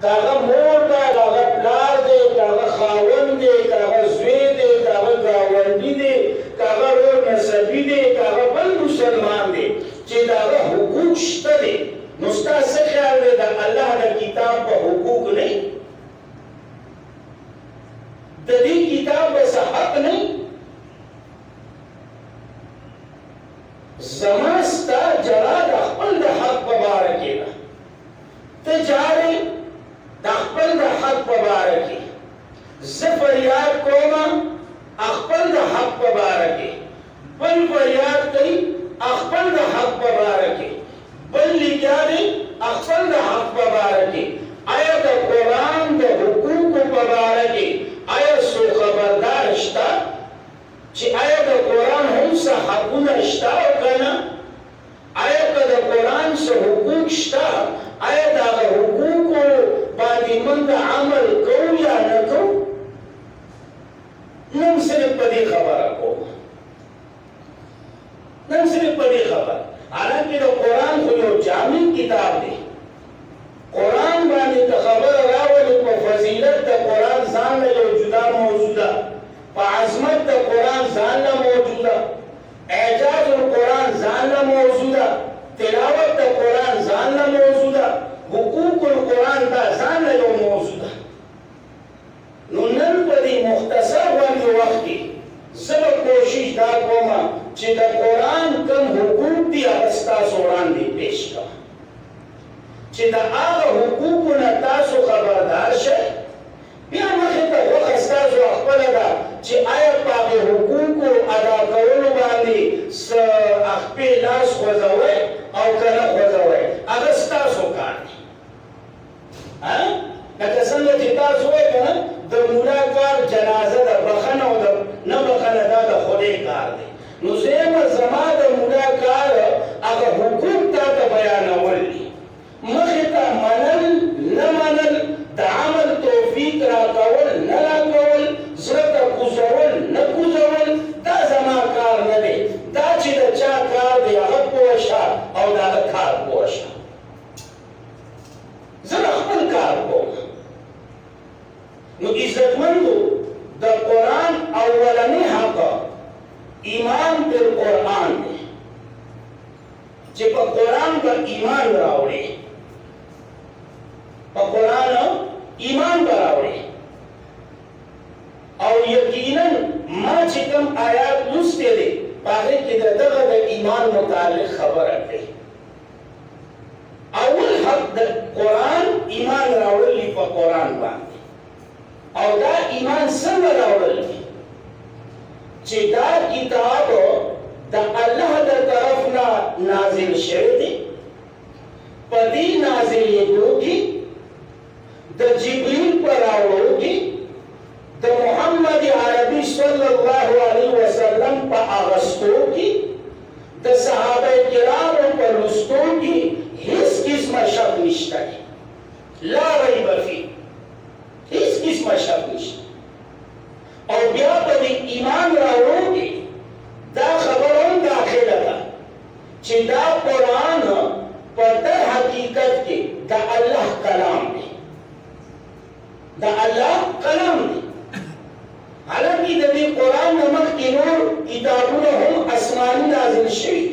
کاغه مور ده، کاغه پلار دی، کاغه خاوند دی، کاغه زوی دی، کاغه ګاونډي دی، کاغه ورور نسبي دی، کاغه بل مسلمان دی چې د هغه حقوق شته دی، نو ستا څه خیال دی د الله د کتاب په حقوق نه؟ د دې کتاب به څه حق نه؟ زما ستا جلا د خپل د حق په باره کې ده، ته جارې د خپل د حق په باره کې، زه فریاد کوم خپل د حق په باره کې، بل فریاد کوي خپل د حق په باره کې، بل لګیا دی خپل د حق په باره کې. آیا د قرآن د حقوقو په باره کې آیا څو خبردار شته چې آیا د قرآن هم څه حقونه شته او که نه؟ آیا که د قرآن څه حقوق شته، آیا د هغه حقوقو باندې موږ عمل کوو یا نه کوو؟ نن صرف په دې خبره کوم، نن صرف په دې خبره. حالانکه د قرآن خو یو جامع کتاب دی، قرآن باندې ته خبره راولې په فضیلت د قرآن ځان له یو جدا موضوع ده، په عظمت د قرآن ځان له موضوع ده، اعجاز القرآن ځان له موضوع ده، تلاوت د قرآن ځان له موضوع ده، حقوق القرآن دا ځان له یو موضوع ده. نو نن په دې مختصر باندې وخت کې زه به کوشش دا کوم چې د قرآن کوم حقوق دي هغه ستاسو وړاندې پیش کړم، چې د هغه حقوقو نه تاسو خبردار شئ. بیا مخې ته خوښه ستاسو خپله ده چې آیا په هغې حقوقو ادا کولو باندې څه خپې لاس خوځوئ او که نه خوځوئ، هغه ستاسو کار دی. لکه څنګه چې تاسو وایئ که نه د مولا کار جنازه ده، بخښنه او نه بخښنه دا د خدای کار دی. نو زما زما د مولا کار هغه حقوق تا ته بیانول دي، مخې ته منل نه منل، د عمل توفیق راکول نه راکول، زړه ته کوزول نه کوزول، دا زما کار نه دی. دا چې د چا کار دی هغه پوه شه او د هغه کار پوه شه. زه د خپل کار کوم. نو عزتمندو د قرآن اولنی حق ایمان بالقرآن دی، چې په قرآن به ایمان راوړي، په قرآن ایمان به راوړي. او یقینا ما چې کوم آیات لوستې دي په هغې کې د دغه د ایمان متعلق خبره کوي. اول حق د قرآن ایمان راوړل دي په قرآن باندې. او دا ایمان څنګه راوړل دي چې دا کتاب د الله د طرف نه نازل شوی دی، په دې نازلېدو کې د جبریل په راوړلو کې د محمد عربي صلی الله علیه وسلم په اغوستو کې د صحابه کرامو په لوستو کې هیڅ قسمه شک نشته، لا ریب فیه، هیڅ قسمه شک نشته. او بیا په دې ایمان راوړو کې دا خبره هم داخله ده چې دا قرآن په در حقیقت کې د الله کلام دی، د الله کلام دی. حالانکه د دې قرآن نه مخکې نور کتابونه هم آسماني نازل شوي،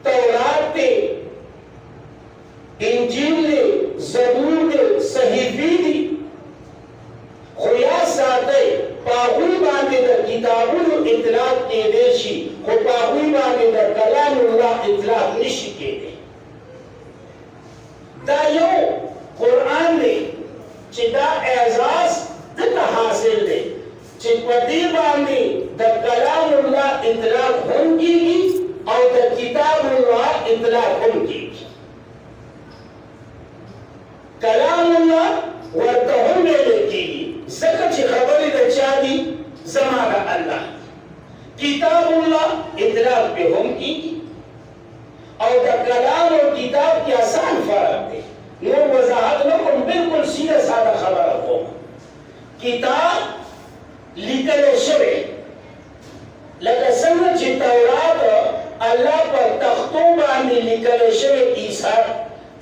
تورات دی، انجیل دی، زبور دی، صحیفې دي. خو یا ساتئ په هغوی باندې د کتابونو اطلاق کېدی شي، خو په هغوی باندې د کلام الله اطلاق نشي کېدی. دا یو قرآن دی چې دا اعزاز دته حاصل دی چې په دې باندې د کلام الله اطلاق هم کېږي او د کتاب الله اطلاق هم کېږي. کلام الله ورته هم ویل کېږي ځکه چې خبرې د چا دي؟ زما د الله. کتاب الله اطلاق پې هم کېږي. او د کلام او کتاب کې آسان فرق دی، نور وضاحت نه کوم، بالکل سیده ساده خبره کوم. کتاب لیکلی شوی لکه څنګه چې تورات الله پر تختو باندې لیکلی شوی،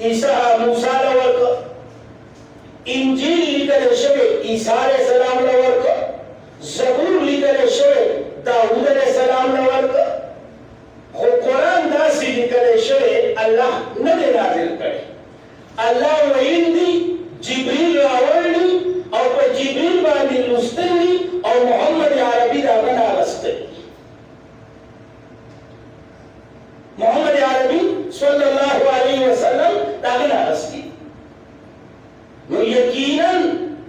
عیسی موسی له ورکړه، لیکل شوی عیسی علیہ السلام لورکو زبور لیکل شوی داود علیہ السلام لورکو خو قرآن داسی لیکل شوی اللہ ندے نازل کرے اللہ وحید دی جبریل راولی او پا جبریل باندی لستلی او محمد عربی دا بنا رستلی محمد عربی صلی اللہ علیہ وسلم دا بنا رستلی نو یقینا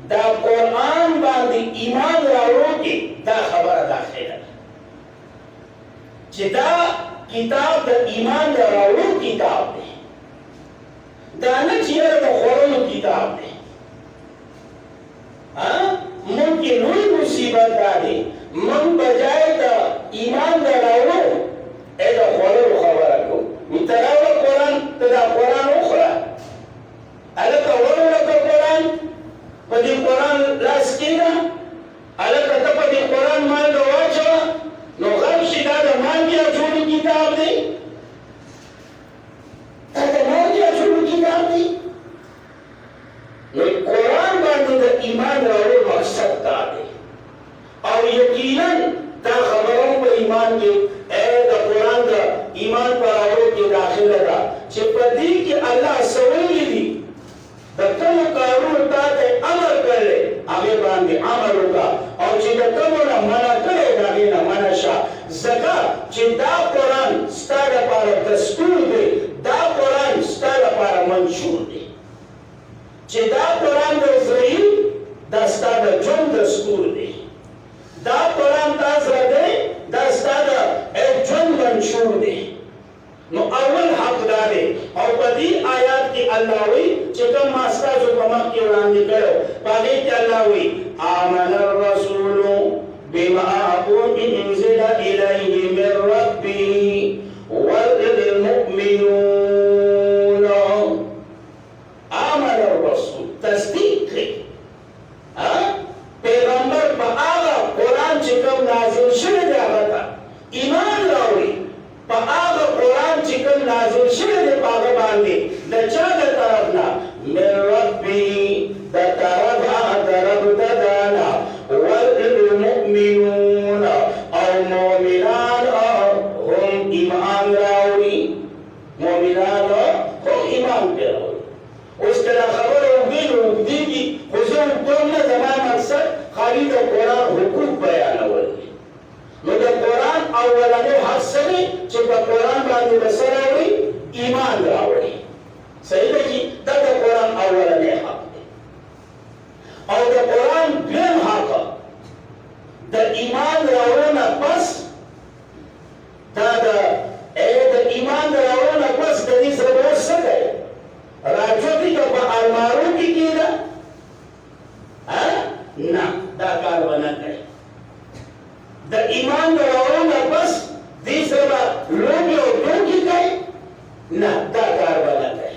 دا قرآن باندی ایمان راوڑو کی دا خبر داخل ہے چی دا کتاب دا ایمان دا راوڑو کتاب دے دانا چیئر دا خورنو کتاب دے ممکن ہوئی مصیبت دادی من بجائے دا ایمان دا راوڑو اے دا خورنو خبر کو متراوڑ قرآن دا قرآن اخرى علکا ورو لکا قرآن پا دی قرآن لاس کینا علکا تا پا دی قرآن مان دا واچا نو غرشی دا دا مان کیا چھوڑی کتاب دی تا دا مان کیا چھوڑی کتاب دی نو قرآن باندی دا ایمان راوڑ مقصد دا دی اور یقینا تا خبروں پا ایمان کی اے دا قرآن دا ایمان پا راوڑ کی داخل دا چھ پا دی کہ اللہ سوئی دی دا کمو کارون تا تے عمل کر لے آگے باندے عمل ہوگا اور چی دا کمو نا منع کرے داگے نا منع شا زکا چی دا قرآن ستا دا پارا دستور دے دا قرآن ستا دا پارا منشور دے چی دا قرآن دا اسرائیل دا ستا دا جن دستور دے دا قرآن تاثرہ دے دا ستا دا جن منشور دے نو اول حق دارے اور بدی آیات کی اللہ ہوئی چکم ماستا جو کمک کی ورانی کرو پاگے کی اللہ ہوئی آمن الرسول بما انزل الیہ من ربی والمؤمنون آمن الرسول تصدیق ہے پیغمبر پا آغا قرآن چکم نازل شد آغا ایمان لاؤی پا آغا قرآن چکم نازل شد پاگا باندے دا چا دا طرفنا من ربی دا طرف دانا والمؤمنون او مومنان هم ایمان راوی مومنان هم ایمان پہ راوی اس طرح خبر ہوگی کی حضور دومنا زمان مقصد خالی دا قرآن حقوق بیانا ہوئی نو دا قرآن اولانو حق سنے چپا قرآن باندی بسر آوری ایمان راوری صحیح ہے جی دا قرآن اولانو حق دے اور دا قرآن دویم حق دا ایمان راورونا پس دا ایمان راورونا پس دا دیس ربوت سکے راجوتی کا پا آرمارو کی کی دا نا دا کار بنا کرے دا ایمان دا راورونا پس دیس ربا لوگی اور دو کی کئی نا دا کار بنا کئی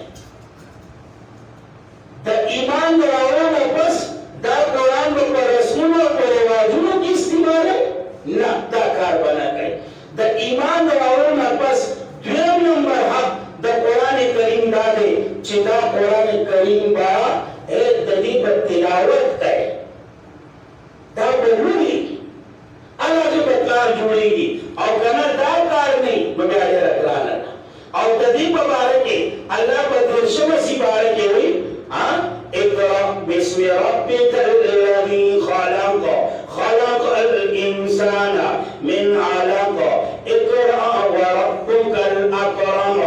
دا ایمان دا راورونا پس دا قرآن پر رسولوں پر رواجونوں کی استعمال ہے نا دا کار بنا کئی دا ایمان دا راورونا پس دویم نمبر حق دا قرآن کریم دا دے چی دا قرآن کریم با ایک دلیب تلاوت کئی دا بلوگی اللہ جو بکار جوڑے گی اور کنا دا کار نہیں بگاڑے رکھلانا اور تدیب بارکے اللہ بدرشم سی بارکے ہوئی اقرأ بسم ربک الذی خلق الانسان من علق اقرأ وربک الاکرم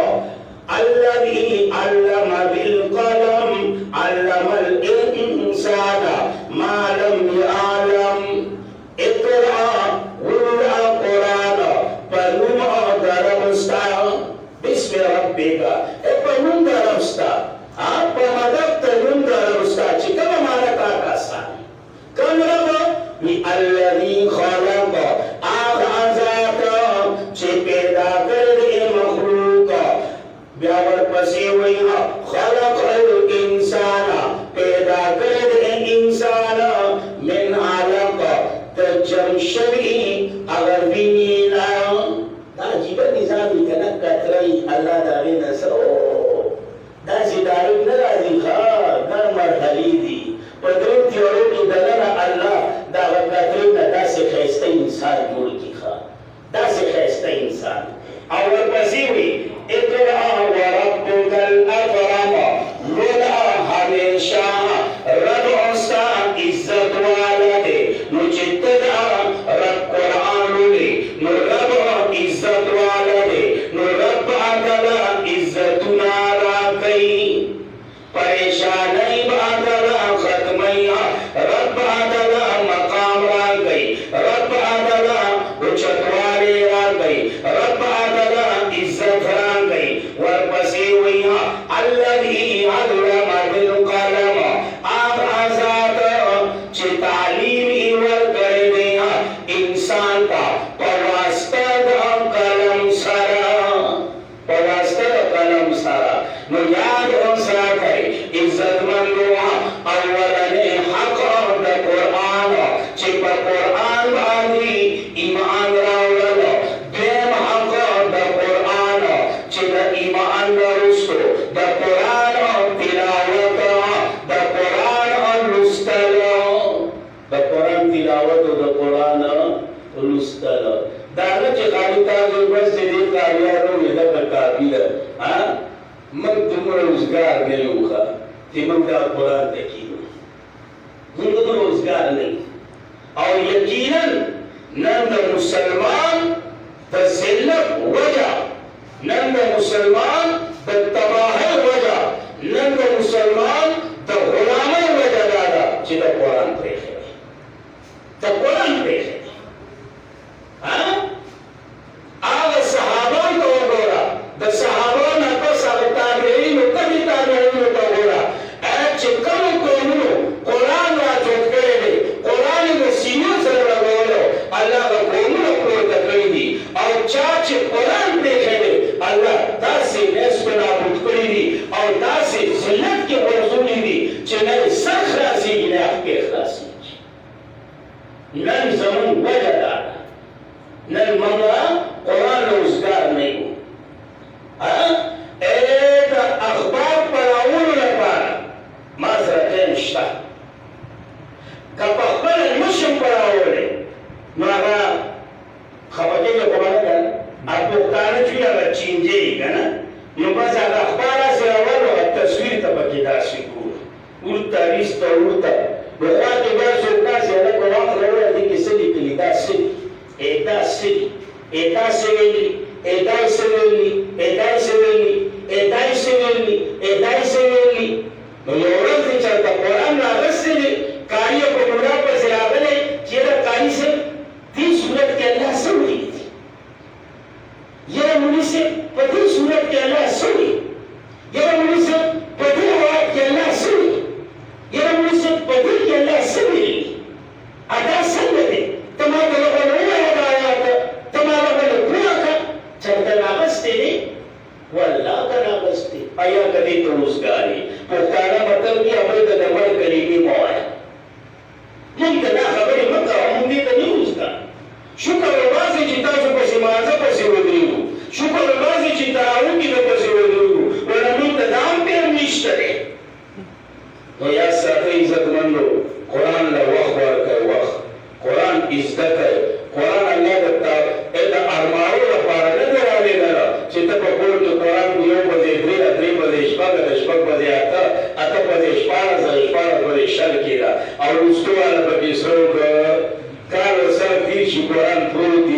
الذی علم بالقلم علم الانسان ما لم يعلم اقرأ والقرآن پنم درمستا بسم ربکا پنم درمستا آپ مدد تنم درمستا چکم مانا کاکاستا کم رب الذی خلق آغازا نشانه بعدلا ختمیا رب بعدلا مقام را گئی رب بعدلا اچتواری را گئی رب بعدلا عزت را گئی ورپسی ویا الذي علم بالقلم آب آزاد چه تعلیم ایور کر دیا انسان کا پواسطہ دا قلم سرا نو یاد ہم ساتھ ہے عزت مندوہ اولنے حق دا قرآن چه پا قرآن بادی ایمان راولل دیم حق دا قرآن چه دا ایمان رسو دا قرآن تلاوت دا قرآن لستل دا قرآن تلاوت دا قرآن لستل دانا چه خالی تازو بس دیر کاریارو یدا کابیل من تمہر روزگار نہیں ہوگا کہ من کا قرآن تکیو من تو روزگار نہیں اور یقیناً نند مسلمان دا ذلت وجہ نند مسلمان دا تباہ وجہ نند مسلمان دا غلام وجہ دادا چی دا قرآن پیش ہے دا قرآن پیش ہے آگا صحابان کو گورا دا صحابان اپس آگا تابعین تبی تابعین تا گورا ایت چه کم کونو قرآن را جوت کرے دی قرآن کا سینوں سر لگولو اللہ کا کونو اپور تکری دی اور چاچے قرآن دیکھے دی اللہ دا سے نیس کو نابود کری دی اور دا سے ذلت کے ورزولی دی چه نئے سر خلاصی گنے آپ کے خلاصی نن زمن وجہ دادا نن منگا قرآن روزگار نہیں ہو ایک اخبار پراؤن لپارا معذرتین شتا کپا اخبار المشم پراؤن نوغا خبریں جو کمانا گا آپ پختانا چوئی اگر چینجے ہی گا نا نو بس اگر اخبارا سے اول و تصویر تبکی دا سکور اولتا ریستا اولتا بخوات بار سوکا سے اگر قرآن روڑا دی کسی دی کلی دا سلی ایتا سلی ایتا سویلی ایتای سویلی ایتای سویلی ایتای سویلی ایتای سویلی نو یورم دی چلتا قرآن راغستے دی کاری کو بڑا پر زیادلے چیرا کاری سے تی صورت کے اللہ سوئی تھی یہ منی سے پتی صورت کے اللہ سوئی یہ منی سے پتی واد کے اللہ سوئی یہ منی سے پتی کے اللہ سوئی ادا سنگ دے تمہارا لگا رویا ہدایا تھا تمہارا لگا پورا کا چلتا ناغستے دے واللہ کا ناغستے آیا کدی تو روزگاری پختانا مطلب کی عمل کا دمر قریبی موائے من کنا خبری مکہ ہمونگی تا نہیں روزگار شکر ربازی چیتا سو پسی مانزا پسی ودریو شکر ربازی چیتا آرونگی تا پسی ودریو ونمون تا دام پہ ہم نشتا دے تو یا ساتھ عزت مندو قرآن لا وقت وارکا وقت قرآن عزت ہے قرآن اللہ دتا ایتا ارمارو لپارا ندر آلے نرا چیتا پا قول تو قرآن بیو بزے دری بزے شپاک بزے آتا بزے شپارا بزے شل کیرا اور اس کو والا بکی سروک کار سر دیشی قرآن پروتی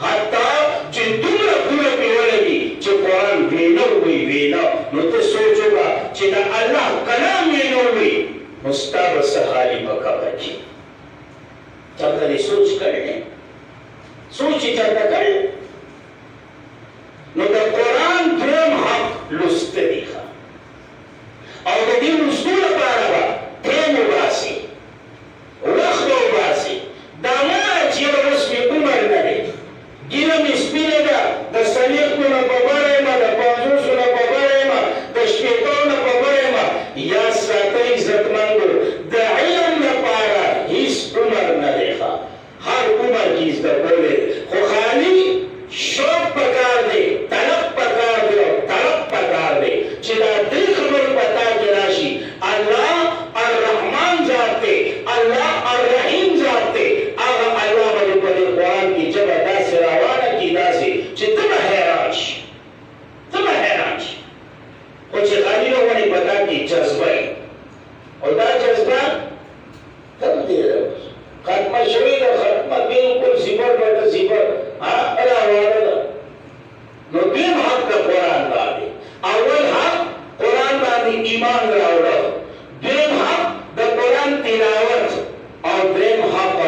حتی چی دمرا پورا پیولگی چی قرآن وینو وینا نو تو سوچو گا چی دا اللہ کلام وینو وی مستاب سحالی پکا بچی چلتا نے سوچ کرنے سوچی چلتا کرنے نو دا قرآن درم حق لست دیخوا اور دا دین رسول پارا با تیم باسی وقت باسی دامنا چیر رسمی عمر نرے گیرم اسپینے دا سلیق کنا پبارے ما دا پانزوس کنا پبارے ما دا شپیتون پبارے ما یا ساتا عزت مندو دا علم پارا ہیس عمر نرے خوا ہر عمر چیز دا بولے خوخانی شوق پکار دے طلب پکار دے چلا دل خبر پتا کے راشی اللہ الرحمن ذاتے اللہ الرحیم ذاتے آغا اللہ بلے پدے قرآن کی جب ادا سے روانہ کی دا سے چھ تم حیرانش کچھ خالی لوگوں نے پتا کی جذبہ اور دا جذبہ کم دے رہا ختمہ شوی دا ختمہ بالکل زبر بیٹا زبر اللہ وارد نو دیم حق دا قرآن دا دے اول حق باندې ایمان راوړل. دویم حق د قرآن تلاوت او دریم حق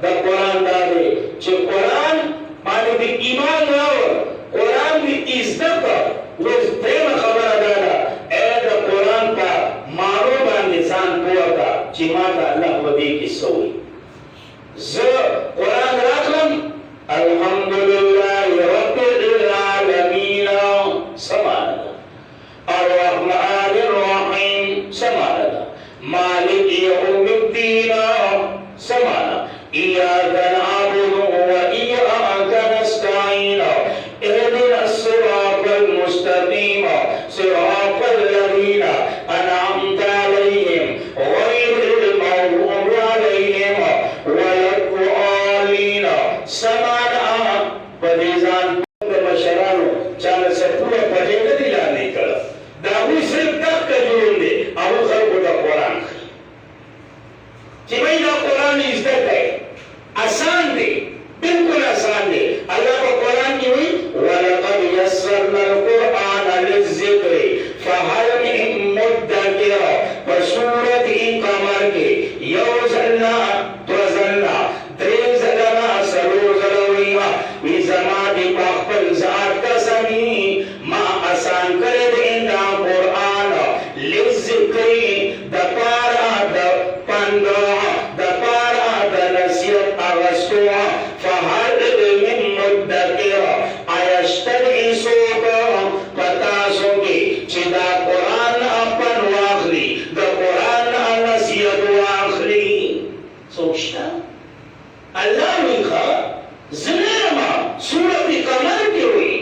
د قرآن دا دی چې قرآن باندې د ایمان راوړ، قرآن دې زده کړ. اوس دریمه خبره دا ده ای د قرآن په معنو باندې ځان پوه کړه چې ما ته الله په دې کې څه وایي. زه قرآن راکړم الحمدلله رب العالمین سمانه ده. الرحمن الرحیم سمانه ده. مالک یوم الدین سمانه. ایاک نعبد و ایاک نستعین اهدنا الصراط المستقیم صراط الذین انعمت علیہم غیر المغضوب علیہم ولا الضالین سمانه. په دې ځان د مشرانو چاله سپوره پټې نه دي لاندې کړه. دا هغوی صرف دقه جرم دی. هغوی خلکو ته قرآن ښيي چې بھائی دا قرآن زده کړئ. آسان دی، بالکل آسان دی. الله په قرآن کې وایي ولقد یسرنا القرآن للذکر فهل من مدکر. په سورت قمر کې یو ځلنا دوه ځلنا درې ځلنا څلور ځله وایي وی زما دې په خپل ذات قسمي ما آسان کړی دی دا قرآن للذکر د پاره د پندو د پاره د نصیحت اغوستو. فهل من مدکر آیشتن څوک په تاسو کې چې دا قرآن اپن واخلي د قرآن نصیحت واخلي؟ څوک شته؟ الله وایي ښه زه نه یم. سورت قمر کې وایي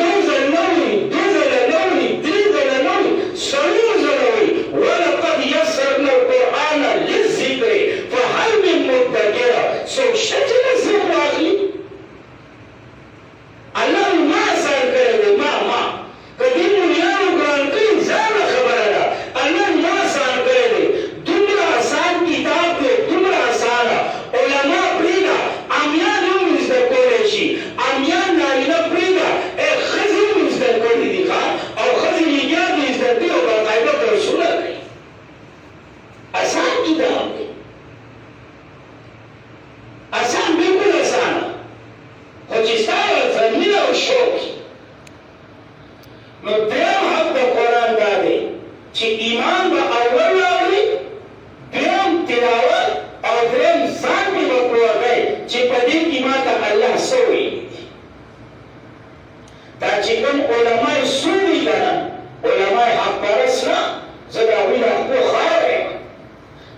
یو ځل نه وایي، دوه ځله نه وایي، درې ځله نه وایي، څلور ځله وایي ولقد یسرنا القرآن للذکر فهل من مدکر. څوک شته چې نصیحت واخلي؟ الله ما آسان کړی دی. ما که دې مونیانو ګران کړي ځانه خبره ده. الله ما آسان کړی دی. دومره آسان کتاب دی، دومره آسانه. علما پرېږده امیان هم زده کولی شي. امیان نارینه پرېږده ښځې هم زده کړي دي او ښځې میږیان دې زده کړي او باقاعده درسونه کوي. آسان کتاب دی، آسان، بالکل آسانه. خو چې ستا ورته مینه او شوق نو دریم حق د قرآن دا دی چې ایمان به اول راوړي، دویم تلاوت او دریم ځان کې به پوه کوي چې په دې کې ما ته الله څه وایي. دا چې کوم علما یې سو دي که نه، علما یې حق پرست نه، زه د هغوی د حقو خاوره یم.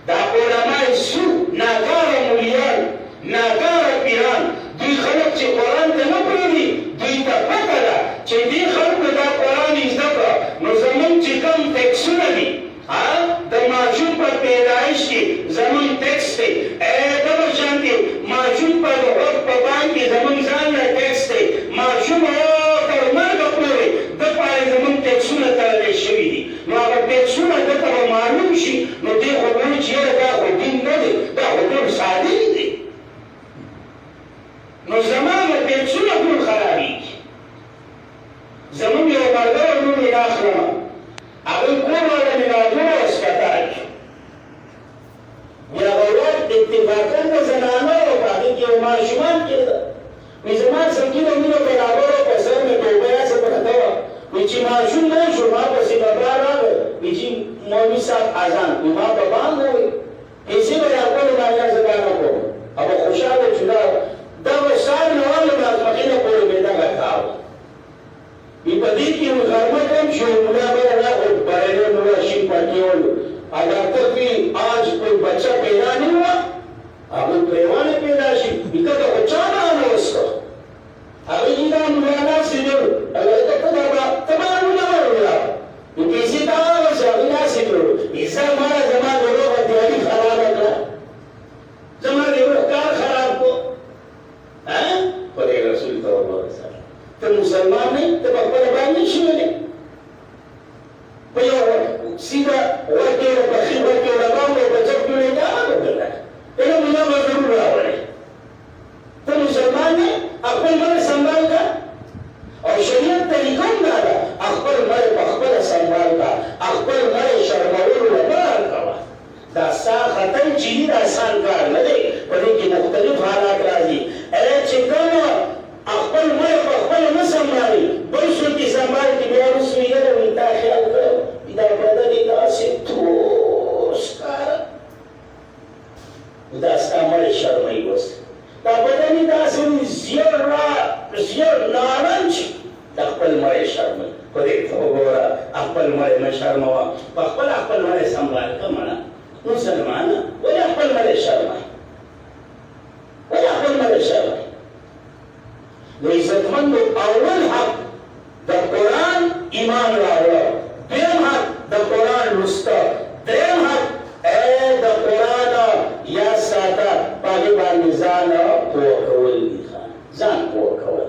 دا علما یې سو ناکاره مولیان، ناکاره پیران، دوی خلک چې قرآن ته نه پرېږدي، دوی ته پته ده چې دې خلکو دا قرآن زده کړه نو زمونږ چې کوم ټیکسونه دي د ماشوم په پیدایش کې زمونږ ټیکس دی. دغه شان دي ماشوم په غوږ په باندې زمونږ ځان نه ټیکس دی. ماشوم تر مرګه پورې ده پارې زمونږ ټیکسونه تړلی شوي دي. نو هغه ټیکسونه ده ته به معلوم شي نو دې خو وایي چې یاره دا خو دین نه دی، دا خو ټول سادې دی. نو زما به ټیکسونه ټول خرابېږي. زمونږ یو ملګری نوم یې راخلمه، هغوی کور والا میلادونه وسکتل بیا هغه ورځ اتفاقاً د زنانه وه په هغې کې یو ماشومان کېده. وایي زما سنګینه مینه برابر وه، په سر مې توبه هسې پرته وه. وایي چې ماشوم نه شو ما پسې بابا راغی، وایي چې مولوي صاحب اذان، وایي ما به بانګ ووایي پیسې به راکولې باندې زه دا نه کوم. هغه خوشحاله چې دا به سال نه واله ماسپښینه پورې مې دغه کار و. وایي په دې کې غرمه کم شو، ملا به راغی بریلی ملا شین پاکیولو. ڈاکٹر بھی آج کوئی بچہ پیدا نہیں ہوا، ابھی پریوانے پیدا شی بیکا تو بچانا آنا اس کو ابھی جیدہ مولانا سنر اگر تو کبابا تمام مولانا ہوگا تو کسی دعوہ سے ابھی نہ سنر ایسا ہمارا زمان دولو بدیاری خراب اکلا زمان دیو کار خراب کو خدای رسول صلی اللہ علیہ وسلم تو مسلمان نہیں تو بکبر بانی شوئے سیدھا ورکے و بخیر ورکے و لگاؤں و بچک کیوں کیا آگا کرنا ہے لیکن مجھے بہت ضرور رہا پڑے تو مسلمان نے اپنے مرے سنبھال کا اور شریعت طریقہ ڈالا اخبر مرے بخبر سنبھال کا مړې مه شرموه په خپله خپل مړی سنبال که مړه مسلمانه ولې خپل مړی شرموي ولې خپل مړی شرموي نو عزتمندو اول حق د قرآن ایمان راوړه دویم حق د قرآن لوسته دریم حق د قرآن یاد ساته په هغې باندې ځان پوه کول دي ځان پوه کول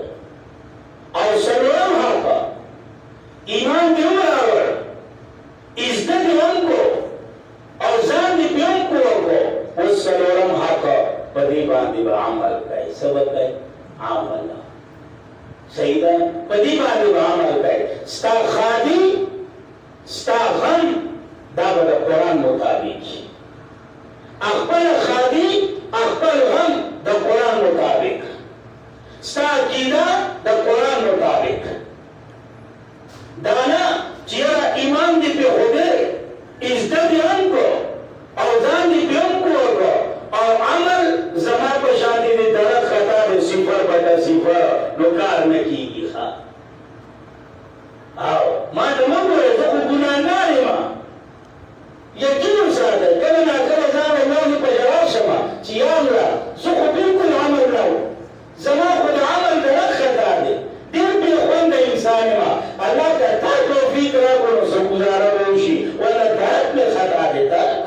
او څلورم حق ایمان دې هم راوړ زده دې هم کو او ځان دې بیا هم پوه کو اوس څلورم حق په دې باندې به عمل کوي څه به کوي عمل صحیح ده په دې باندې به عمل کوي ستا ښادي ستا غم دا به د قرآن مطابق شي خپل ښادي خپل غم د قرآن مطابق ستا عقیده د قرآن مطابق دا نه چې یاره ایمان دې پرېښودی زده دې هم کړو او ځان دې پرې هم پوه کړو او عمل زما په شانې دې درک خطا د صفر بټه صفر نو کار نه کېږي ښه او ما ته مه ګورئ زه خو ګناهګار یم یقین وساته کله ناکله ځان الله په جواب شمه چې یا الله زه خو بلکل عمل نه وم زما خو د عمل درک خطا دی ډېر بې خونده انسان یم الله که تا توفیق راکړو نو څه ګزاره به وشي ورنه درک مې خطا دی درک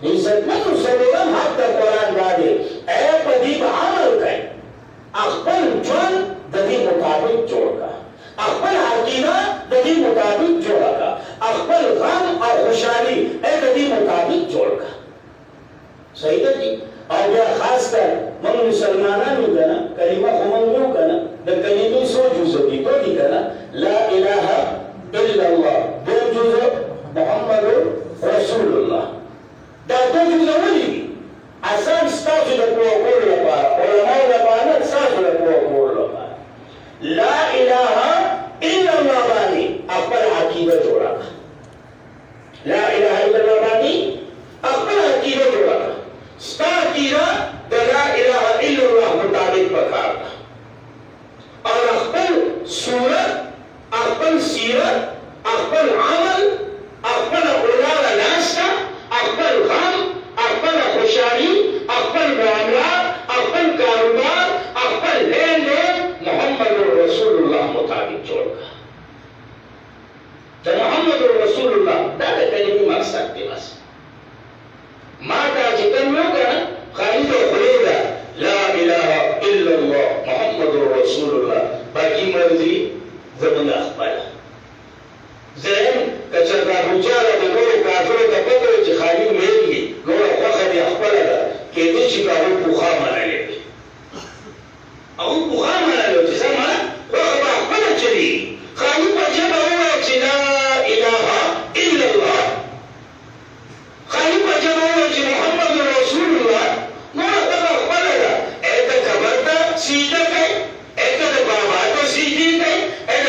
عزتمندو څلورم حق د قرآن دا دی ای په دې به عمل کوي خپل ژوند د دې مطابق جوړ کړه خپل عقیده د دې مطابق جوړه کړه خپل غم او خوشحالي د دې مطابق جوړ کړه صحیح ده جی او بیا خاص کر موږ مسلمانان یو که نه کلمه خو موږ یو که نه د کلمې څو جزو دي دوه دي که نه لا اله الا الله دوه جزو محمد رسول الله دا دوه جزو ولې دي اصل ستاسو د پوه کولو لپاره علماو لپاره نه ستاسو د پوه کولو لپاره لا اله الا الله باندې خپل عقیده جوړه کړه لا اله الا الله باندې خپل عقیده جوړه کړه ستا عقیده د لا اله الا الله مطابق پکار ده او خپل صورت خپل سیرت خپل عمل خپل ولاړه ناسته خپل غم خپل خوشحالي خپل معاملات خپل کاروبار خپل لین دین محمد رسول الله مطابق جوړ کړه د محمد رسول الله دا د کلمې مقصد دی بس ما ته چې کوم یو که نه خالي د خولې ده لا اله الا الله محمد رسول الله باقي مرضي زمونږ خپله زم که چېرته ابوجهل د نورو کافرو ته پته وي چې خالي ویلي نوره خوښه دې خپله ده کېدای شي که هغوی پوښا منلې وي هغوی پوښا منلې وي چې سمه خوښه به خپله چلېږي خالي په ژبه ووایه چې لا اله الا الله خالي په ژبه ووایه چې محمد رسول الله نوره خوښه خپله ده ته قبر ته سجده کوي ته د بابا ته سجدې کوي د